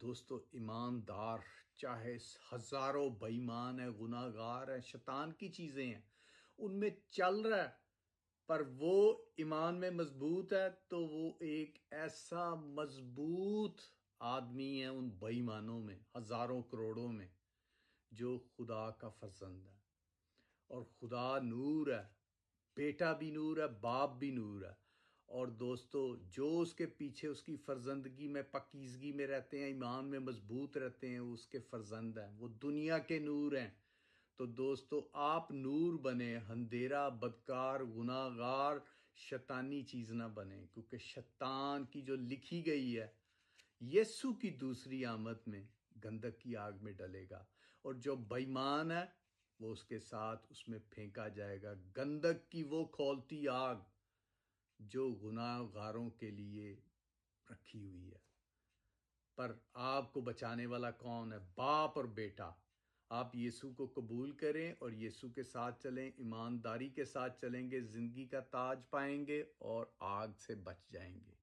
दोस्तों, ईमानदार चाहे हजारों बेईमान है, गुनाहगार है, शैतान की चीज़ें हैं, उनमें चल रहा है, पर वो ईमान में मजबूत है, तो वो एक ऐसा मजबूत आदमी है उन बेईमानों में, हजारों करोड़ों में, जो खुदा का फर्जंद है। और खुदा नूर है, बेटा भी नूर है, बाप भी नूर है। और दोस्तों, जो उसके पीछे उसकी फर्जंदगी में पाकीज़गी में रहते हैं, ईमान में मजबूत रहते हैं, वो उसके फर्जंद हैं, वो दुनिया के नूर हैं। तो दोस्तों, आप नूर बने, अंधेरा, बदकार, गुनाहगार, शैतानी चीज़ ना बने, क्योंकि शैतान की जो लिखी गई है, यीशु की दूसरी आमद में गंधक की आग में डलेगा। और जो बेईमान है, वो उसके साथ उसमें फेंका जाएगा, गंधक की वो खौलती आग जो गुनाहगारों के लिए रखी हुई है। पर आपको बचाने वाला कौन है? बाप और बेटा। आप यीशु को कबूल करें और यीशु के साथ चलें, ईमानदारी के साथ चलेंगे, जिंदगी का ताज पाएंगे और आग से बच जाएंगे।